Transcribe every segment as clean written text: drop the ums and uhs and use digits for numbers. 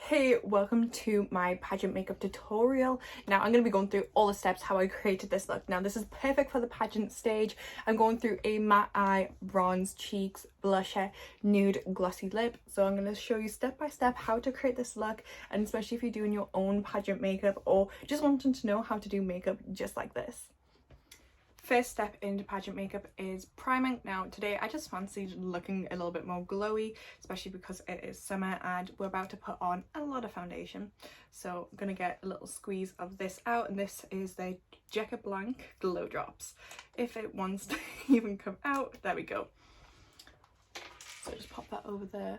Hey, welcome to my pageant makeup tutorial. Now I'm going to be going through all the steps how I created this look. Now this is perfect for the pageant stage. I'm going through a matte eye, bronze cheeks, blusher, nude glossy lip. So I'm going to show you step by step how to create this look, and especially if you're doing your own pageant makeup or just wanting to know how to do makeup just like this. First step into pageant makeup is priming. Now today I just fancied looking a little bit more glowy, especially because it is summer and we're about to put on a lot of foundation. So I'm gonna get a little squeeze of this out, and this is the Jecca Blanc Glow Drops. If it wants to even come out, there we go. So just pop that over there.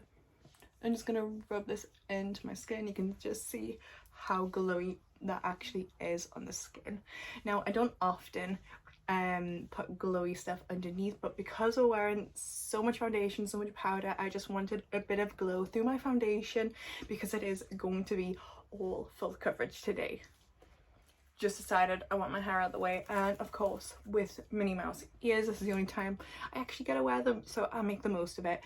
I'm just gonna rub this into my skin. You can just see how glowy that actually is on the skin. Now I don't often put glowy stuff underneath, but because we're wearing so much foundation, so much powder, I just wanted a bit of glow through my foundation because it is going to be all full coverage today. Just decided I want my hair out of the way, and of course with Minnie Mouse ears, this is the only time I actually get to wear them, so I'll make the most of it.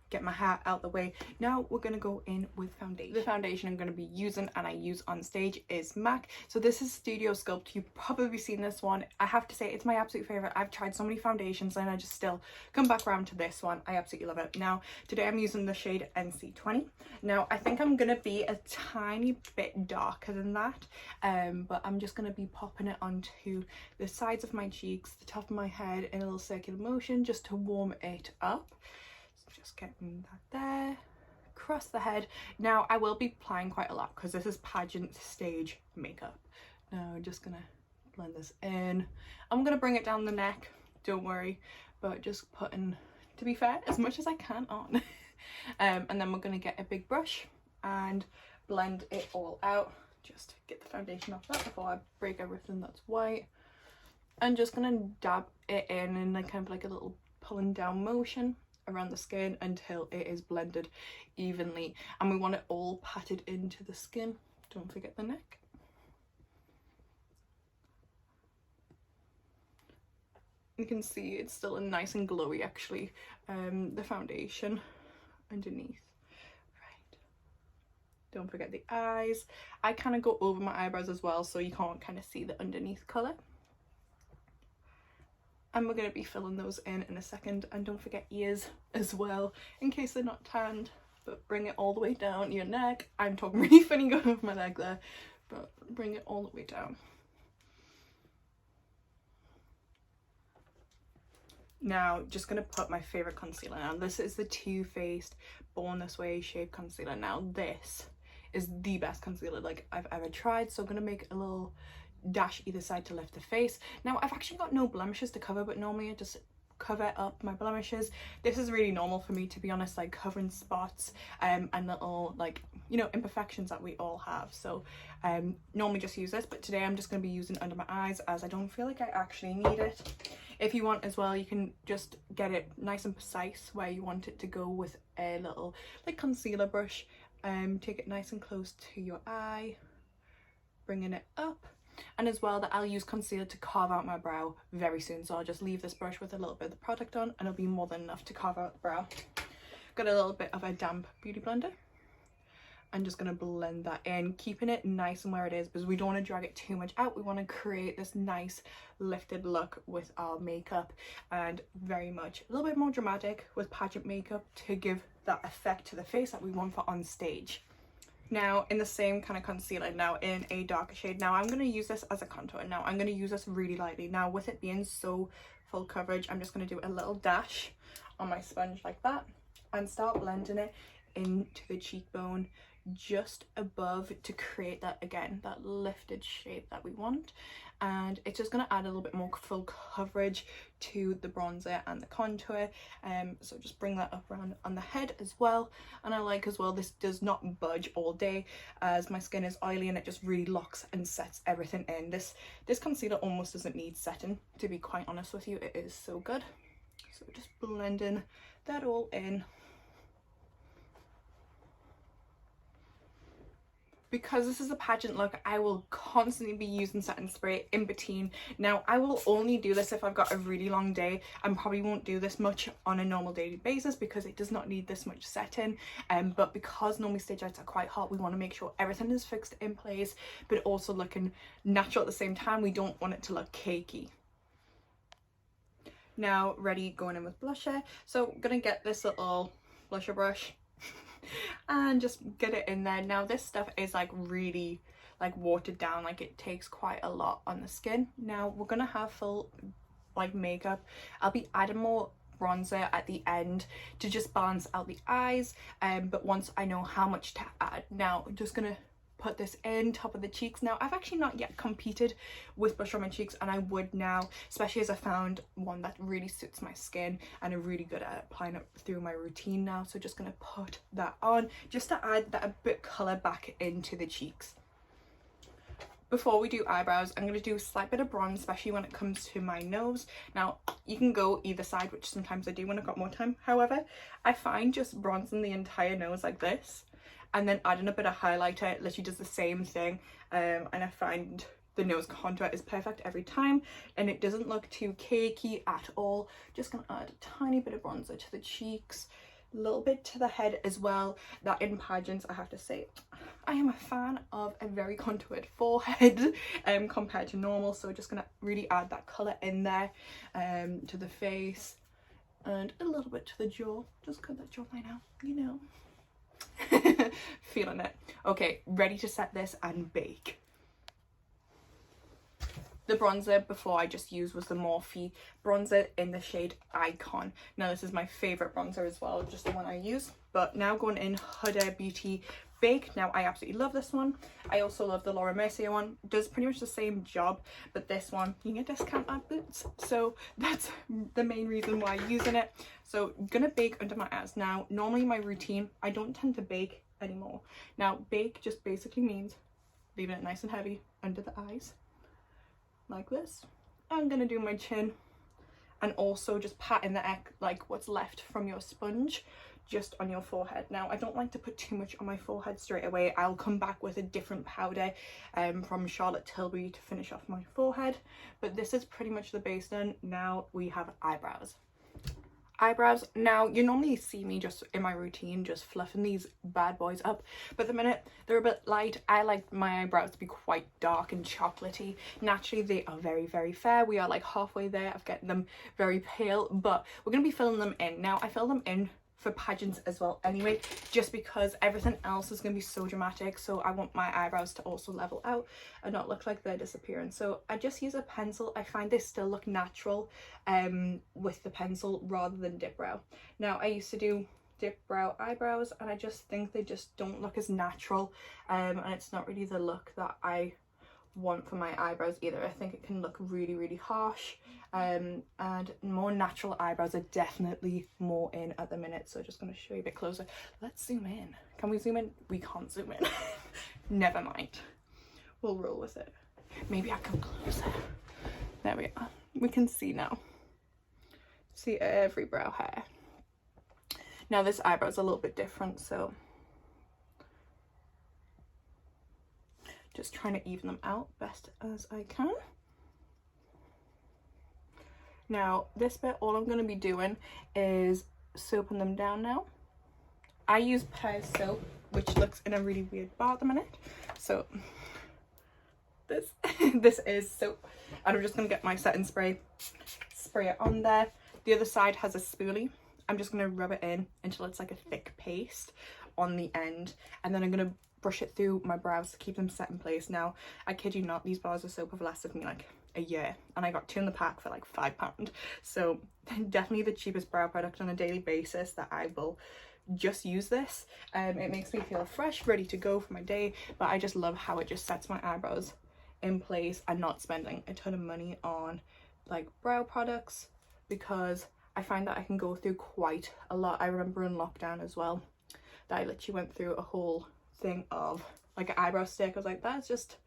Get my hair out the way. Now we're gonna go in with foundation. The foundation I'm gonna be using and I use on stage is MAC. So this is Studio Sculpt. You've probably seen this one. I have to say it's my absolute favorite. I've tried so many foundations and I just still come back around to this one. I absolutely love it. Now today I'm using the shade NC20. Now I think I'm gonna be a tiny bit darker than that, but I'm just gonna be popping it onto the sides of my cheeks, the top of my head in a little circular motion just to warm it up. Just getting that there, across the head. Now I will be applying quite a lot because this is pageant stage makeup. Now I'm just gonna blend this in. I'm gonna bring it down the neck, don't worry, but just putting, to be fair, as much as I can on. And then we're gonna get a big brush and blend it all out. Just get the foundation off that before I break everything that's white. I'm just gonna dab it in like kind of like a little pulling down motion around the skin until it is blended evenly, and we want it all patted into the skin. Don't forget the neck. You can see it's still nice and glowy actually, the foundation underneath. Right, don't forget the eyes. I kind of go over my eyebrows as well so you can't kind of see the underneath colour. And we're going to be filling those in a second. And don't forget ears as well, in case they're not tanned. But bring it all the way down your neck. I'm talking really funny going over my leg there, but bring it all the way down. Now, just going to put my favourite concealer. Now, this is the Too Faced Born This Way Shape Concealer. Now, this is the best concealer like I've ever tried. So I'm going to make a little dash either side to lift the face. Now I've actually got no blemishes to cover, but normally I just cover up my blemishes. This is really normal for me, to be honest, like covering spots and little, like, you know, imperfections that we all have. So normally just use this, but today I'm just going to be using under my eyes as I don't feel like I actually need it. If you want as well, you can just get it nice and precise where you want it to go with a little like concealer brush. Take it nice and close to your eye, bringing it up. And as well, that I'll use concealer to carve out my brow very soon, so I'll just leave this brush with a little bit of the product on and it'll be more than enough to carve out the brow. Got a little bit of a damp beauty blender. I'm just going to blend that in, keeping it nice and where it is because we don't want to drag it too much out. We want to create this nice lifted look with our makeup, and very much a little bit more dramatic with pageant makeup to give that effect to the face that we want for on stage. Now in the same kind of concealer, now in a darker shade. Now I'm going to use this as a contour. Now I'm going to use this really lightly. Now with it being so full coverage, I'm just going to do a little dash on my sponge like that and start blending it into the cheekbone just above to create that, again, that lifted shape that we want. And it's just going to add a little bit more full coverage to the bronzer and the contour. So just bring that up around on the head as well. And I like as well, this does not budge all day as my skin is oily and it just really locks and sets everything in. This concealer almost doesn't need setting, to be quite honest with you. It is so good. So just blending that all in. Because this is a pageant look, I will constantly be using setting spray in between. Now, I will only do this if I've got a really long day, and probably won't do this much on a normal daily basis because it does not need this much setting. But because normally stage lights are quite hot, we want to make sure everything is fixed in place, but also looking natural at the same time. We don't want it to look cakey. Now, ready, going in with blusher. So I'm gonna get this little blusher brush and just get it in there. Now this stuff is like really like watered down, like it takes quite a lot on the skin. Now we're gonna have full like makeup. I'll be adding more bronzer at the end to just balance out the eyes, but once I know how much to add. Now I'm just gonna put this in top of the cheeks. Now I've actually not yet competed with blush on my cheeks, and I would now, especially as I found one that really suits my skin and I'm really good at applying it through my routine now. So just gonna put that on just to add that a bit color back into the cheeks. Before we do eyebrows, I'm going to do a slight bit of bronze, especially when it comes to my nose. Now, you can go either side, which sometimes I do when I've got more time. However, I find just bronzing the entire nose like this and then adding a bit of highlighter literally does the same thing, and I find the nose contour is perfect every time and it doesn't look too cakey at all. Just gonna add a tiny bit of bronzer to the cheeks, a little bit to the head as well. That in pageants, I have to say, I am a fan of a very contoured forehead compared to normal, so just gonna really add that colour in there to the face and a little bit to the jaw. Just cut that jawline out, you know. Feeling it. Okay, ready to set this and bake. The bronzer before I just used was the Morphe bronzer in the shade Icon. Now this is my favourite bronzer as well, just the one I use. But now going in Huda Beauty Bake. Now I absolutely love this one. I also love the Laura Mercier one. It does pretty much the same job, but this one you can get discount at Boots, so that's the main reason why I'm using it. So I'm gonna bake under my eyes. Now normally my routine, I don't tend to bake anymore. Now bake just basically means leaving it nice and heavy under the eyes like this. I'm gonna do my chin and also just pat in the like what's left from your sponge just on your forehead. Now I don't like to put too much on my forehead straight away. I'll come back with a different powder from Charlotte Tilbury to finish off my forehead, but this is pretty much the base done. Now we have eyebrows. Eyebrows, now you normally see me just in my routine just fluffing these bad boys up, but the minute they're a bit light, I like my eyebrows to be quite dark and chocolatey. Naturally they are very, very fair. We are like halfway there of getting them very pale, but we're gonna be filling them in. Now I fill them in for pageants as well anyway, just because everything else is going to be so dramatic, so I want my eyebrows to also level out and not look like they're disappearing. So I just use a pencil. I find they still look natural with the pencil rather than dip brow. Now I used to do dip brow eyebrows and I just think they just don't look as natural, and it's not really the look that I want for my eyebrows either. I think it can look really, really harsh, and more natural eyebrows are definitely more in at the minute. So just going to show you a bit closer. Let's zoom in. Can we zoom in? We can't zoom in. Never mind, we'll roll with it. Maybe I come closer. There we are. We can see now. See every brow hair. Now this eyebrow is a little bit different, so just trying to even them out best as I can. Now this bit, all I'm going to be doing is soaping them down now. I use Pear's soap, which looks in a really weird bar at the minute. So this is soap, and I'm just going to get my setting spray, spray it on there. The other side has a spoolie. I'm just going to rub it in until it's like a thick paste on the end, and then I'm going to brush it through my brows to keep them set in place. Now I kid you not, these bars of soap have lasted me like a year, and I got 2 in the pack for like £5, so definitely the cheapest brow product on a daily basis that I will just use this. It makes me feel fresh, ready to go for my day, but I just love how it just sets my eyebrows in place and not spending a ton of money on like brow products, because I find that I can go through quite a lot. I remember in lockdown as well that I literally went through a whole thing of like an eyebrow stick. I was like, that's just,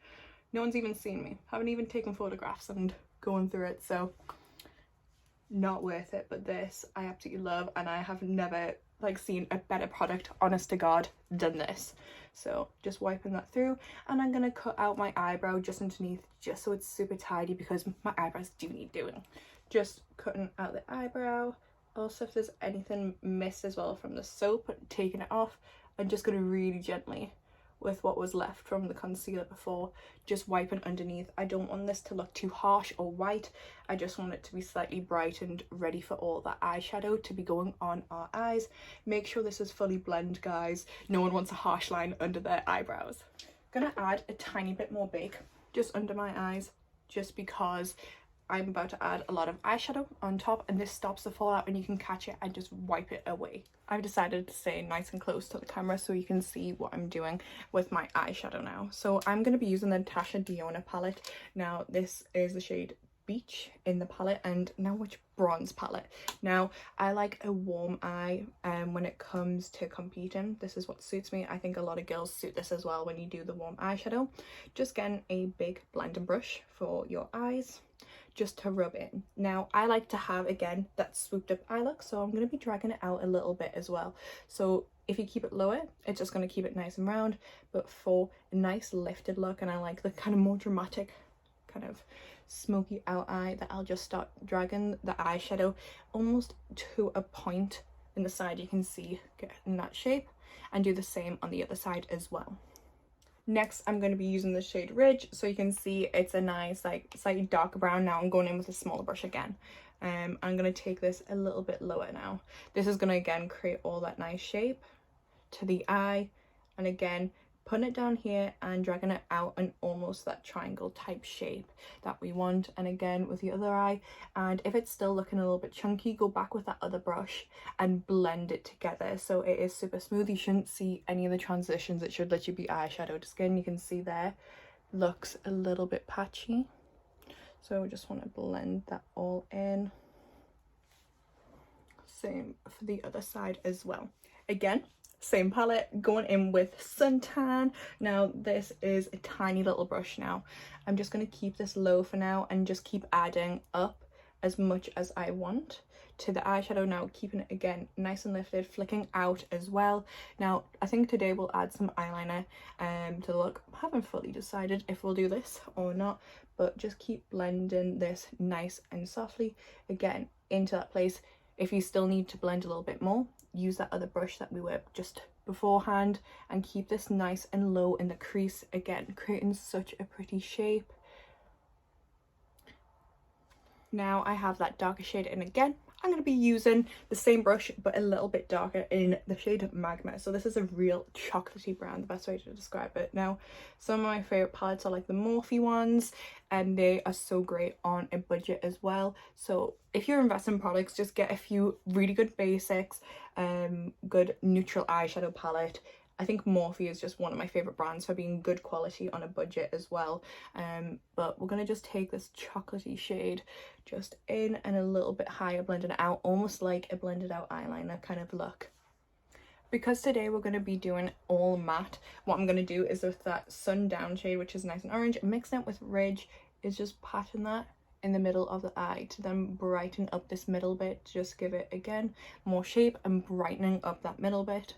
no one's even seen me, haven't even taken photographs and going through it, so not worth it. But this I absolutely love, and I have never like seen a better product, honest to God, than this. So just wiping that through, and I'm gonna cut out my eyebrow just underneath, just so it's super tidy, because my eyebrows do need doing. Just cutting out the eyebrow. Also, if there's anything missed as well from the soap, taking it off. I'm just gonna really gently, with what was left from the concealer before, just wiping underneath. I don't want this to look too harsh or white. I just want it to be slightly bright and ready for all that eyeshadow to be going on our eyes. Make sure this is fully blend, guys. No one wants a harsh line under their eyebrows. I'm gonna add a tiny bit more bake just under my eyes, just because I'm about to add a lot of eyeshadow on top, and this stops the fallout and you can catch it and just wipe it away. I've decided to stay nice and close to the camera so you can see what I'm doing with my eyeshadow now. So I'm going to be using the Natasha Denona palette. Now this is the shade Beach in the palette, and now which bronze palette. Now I like a warm eye when it comes to competing. This is what suits me. I think a lot of girls suit this as well when you do the warm eyeshadow. Just getting a big blending brush for your eyes, just to rub in. Now I like to have, again, that swooped up eye look, so I'm going to be dragging it out a little bit as well. So if you keep it lower, it's just going to keep it nice and round, but for a nice lifted look, and I like the kind of more dramatic kind of smoky out eye, that I'll just start dragging the eyeshadow almost to a point in the side. You can see getting that shape, and do the same on the other side as well. Next, I'm going to be using the shade Ridge, so you can see it's a nice, like, slightly darker brown. Now I'm going in with a smaller brush again. I'm going to take this a little bit lower now. This is going to, again, create all that nice shape to the eye, and again, putting it down here and dragging it out in almost that triangle type shape that we want. And again with the other eye, and if it's still looking a little bit chunky, go back with that other brush and blend it together so it is super smooth. You shouldn't see any of the transitions. It should literally be eyeshadow to skin. You can see there looks a little bit patchy, so I just want to blend that all in. Same for the other side as well. Again, same palette, going in with Suntan. Now this is a tiny little brush. Now I'm just going to keep this low for now and just keep adding up as much as I want to the eyeshadow. Now keeping it again nice and lifted, flicking out as well. Now I think today we'll add some eyeliner to the look. I haven't fully decided if we'll do this or not, but just keep blending this nice and softly again into that place. If you still need to blend a little bit more, use that other brush that we worked just beforehand, and keep this nice and low in the crease, again creating such a pretty shape. Now I have that darker shade, and again I'm going to be using the same brush but a little bit darker in the shade Magma. So this is a real chocolatey brown, the best way to describe it. Now some of my favorite palettes are like the Morphe ones, and they are so great on a budget as well. So if you're investing in products, just get a few really good basics, good neutral eyeshadow palette. I think Morphe is just one of my favorite brands for being good quality on a budget as well. But we're going to just take this chocolatey shade just in and a little bit higher, blending it out, almost like a blended out eyeliner kind of look. Because today we're going to be doing all matte, what I'm going to do is with that Sundown shade, which is nice and orange, mixing it with Ridge, is just patting that in the middle of the eye to then brighten up this middle bit, just give it again more shape and brightening up that middle bit,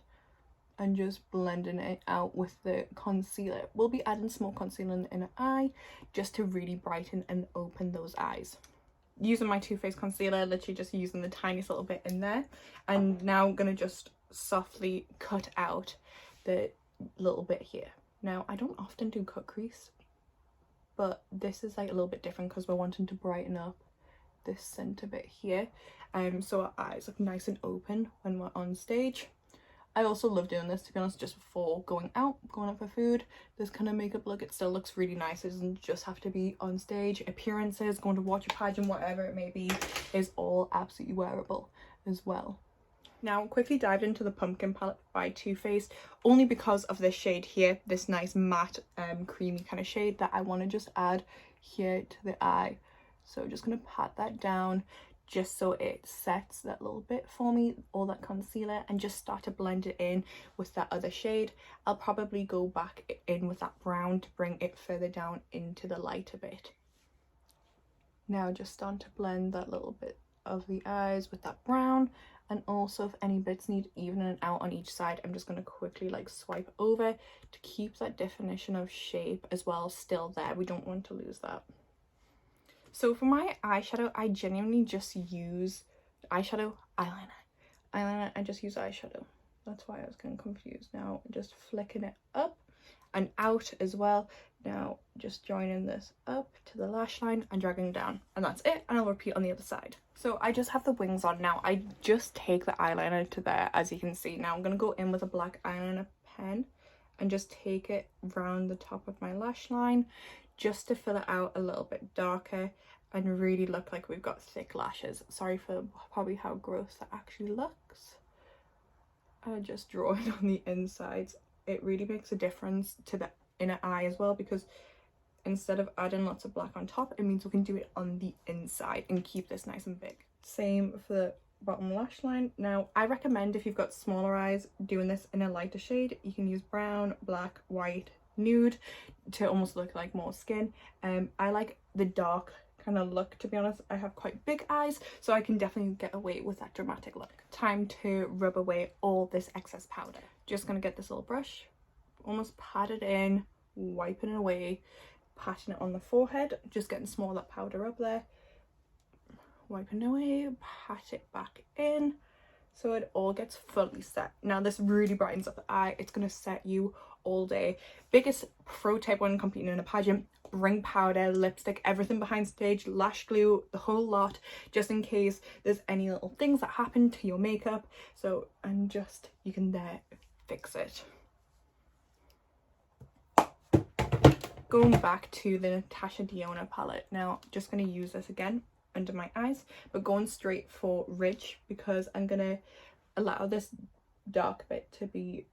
and just blending it out with the concealer. We'll be adding some more concealer in the inner eye just to really brighten and open those eyes. Using my Too Faced concealer, literally just using the tiniest little bit in there, and now I'm gonna just softly cut out the little bit here. Now I don't often do cut crease, but this is like a little bit different because we're wanting to brighten up this center bit here, so our eyes look nice and open when we're on stage. I also love doing this, to be honest, just before going out for food. This kind of makeup look, it still looks really nice. It doesn't just have to be on stage. Appearances, going to watch a pageant, whatever it may be, is all absolutely wearable as well. Now quickly dived into the Pumpkin palette by Too Faced, only because of this shade here, this nice matte creamy kind of shade that I want to just add here to the eye. So just going to pat that down just so it sets that little bit for me, all that concealer, and just start to blend it in with that other shade. I'll probably go back in with that brown to bring it further down into the lighter bit. Now just starting to blend that little bit of the eyes with that brown, And also if any bits need evening out on each side, I'm just going to quickly like swipe over to keep that definition of shape as well still there. We don't want to lose that. So for my eyeshadow, I genuinely just use eyeshadow, eyeliner, I just use eyeshadow. That's why I was getting confused. Now just flicking it up and out as well. Now just joining this up to the lash line and dragging down, and that's it, and I'll repeat on the other side. So I just have the wings on now. I just take the eyeliner to there, as you can see. Now I'm going to go in with a black eyeliner pen and just take it round the top of my lash line just to fill it out a little bit darker and really look like we've got thick lashes. Sorry for probably how gross that actually looks. I just draw it on the insides. It really makes a difference to the inner eye as well, because instead of adding lots of black on top, it means we can do it on the inside and keep this nice and big. Same for the bottom lash line. Now I recommend, if you've got smaller eyes, doing this in a lighter shade. You can use brown, black, white, nude to almost look like more skin. I like the dark kind of look, to be honest. I have quite big eyes, so I can definitely get away with that dramatic look. Time to rub away all this excess powder. Just gonna get this little brush, almost pat it in, wiping it away, patting it on the forehead, just getting some more of that powder up there, wiping away, pat it back in so it all gets fully set. Now this really brightens up the eye. It's going to set you all day. Biggest pro tip when competing in a pageant: bring powder, lipstick, everything behind stage, lash glue, the whole lot, just in case there's any little things that happen to your makeup. So, and just, you can there fix it. Going back to the Natasha Denona palette. Now just going to use this again under my eyes, but going straight for ridge, because I'm going to allow this dark bit to be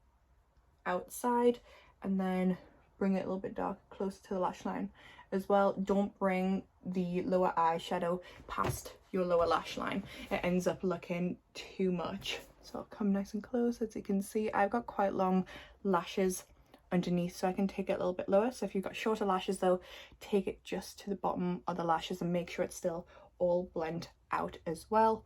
outside and then bring it a little bit dark closer to the lash line as well. Don't bring the lower eyeshadow past your lower lash line. It ends up looking too much. So I'll come nice and close. As you can see, I've got quite long lashes underneath, so I can take it a little bit lower. So if you've got shorter lashes though, take it just to the bottom of the lashes and make sure it's still all blend out as well.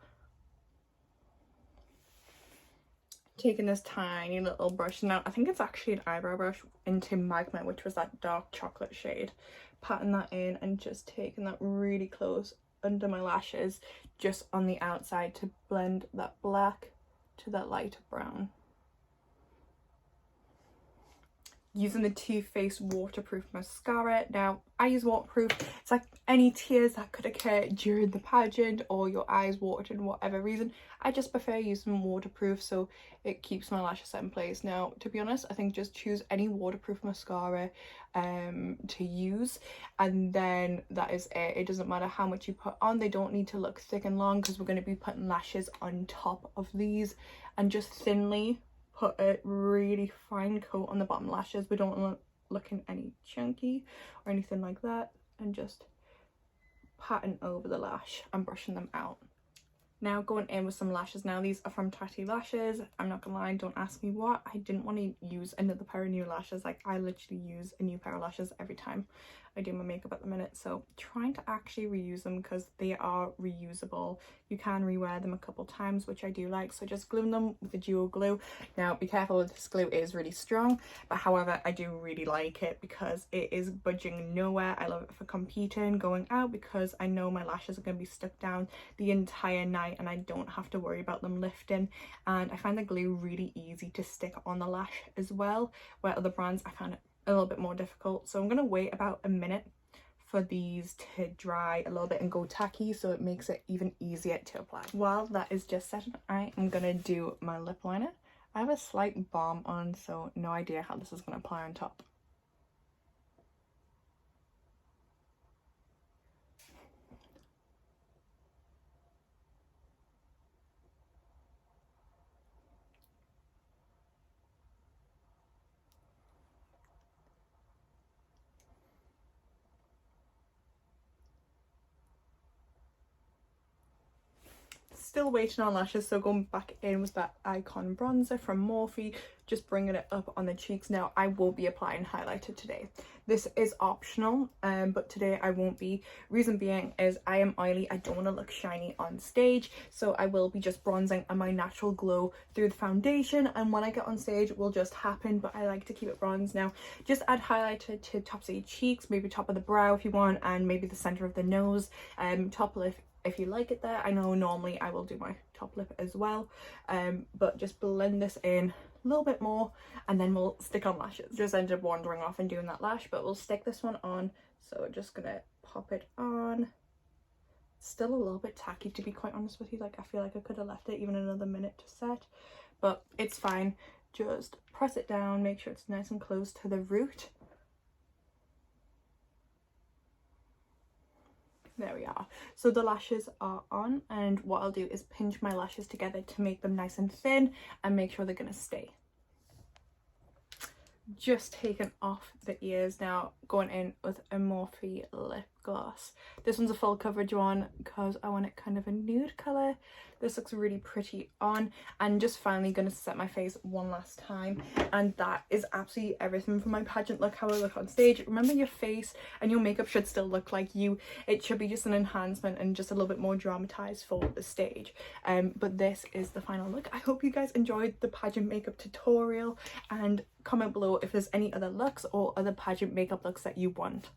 Taking this tiny little brush, now I think it's actually an eyebrow brush, into Magma, which was that dark chocolate shade, patting that in and just taking that really close under my lashes, just on the outside, to blend that black to that lighter brown. Using the Too Faced waterproof mascara. Now I use waterproof. It's like any tears that could occur during the pageant, or your eyes watered in whatever reason, I just prefer using waterproof so it keeps my lashes set in place. Now to be honest, I think just choose any waterproof mascara to use, and then that is it. It doesn't matter how much you put on. They don't need to look thick and long, because we're going to be putting lashes on top of these, and just thinly put a really fine coat on the bottom lashes. We don't want looking any chunky or anything like that, and just patting over the lash and brushing them out. Now going in with some lashes. Now these are from Tati Lashes. I'm not gonna lie, don't ask me what. I didn't want to use another pair of new lashes. Like, I literally use a new pair of lashes every time I do my makeup at the minute, so trying to actually reuse them, because they are reusable. You can rewear them a couple times, which I do like. So just gluing them with the dual glue. Now be careful, this glue is really strong, but however I do really like it because it is budging nowhere. I love it for competing, going out, because I know my lashes are going to be stuck down the entire night and I don't have to worry about them lifting. And I find the glue really easy to stick on the lash as well, where other brands I found it a little bit more difficult. So I'm going to wait about a minute for these to dry a little bit and go tacky, so it makes it even easier to apply. While that is just setting, I am going to do my lip liner. I have a slight balm on, so no idea how this is going to apply on top. still waiting on lashes, so going back in with that Icon bronzer from Morphe, just bringing it up on the cheeks. Now I will be applying highlighter today. This is optional, but today I won't be. Reason being is I am oily, I don't want to look shiny on stage, so I will be just bronzing and my natural glow through the foundation, and when I get on stage will just happen, but I like to keep it bronzed. Now just add highlighter to tops of your cheeks, maybe top of the brow if you want, and maybe the center of the nose, top lip if you like it there. I know normally I will do my top lip as well, but just blend this in a little bit more and then we'll stick on lashes. Just ended up wandering off and doing that lash, but we'll stick this one on. So we're just gonna pop it on. Still a little bit tacky, to be quite honest with you. Like, I feel like I could have left it even another minute to set, but it's fine. Just press it down, make sure it's nice and close to the root. There we are. So the lashes are on, and what I'll do is pinch my lashes together to make them nice and thin and make sure they're going to stay. Just taken off the ears now, going in with a Morphe lip gloss. This one's a full coverage one because I want it kind of a nude colour. This looks really pretty on, and just finally going to set my face one last time, and that is absolutely everything for my pageant look, how I look on stage. Remember, your face and your makeup should still look like you. It should be just an enhancement and just a little bit more dramatized for the stage, but this is the final look. I hope you guys enjoyed the pageant makeup tutorial, and comment below if there's any other looks or other pageant makeup looks that you want.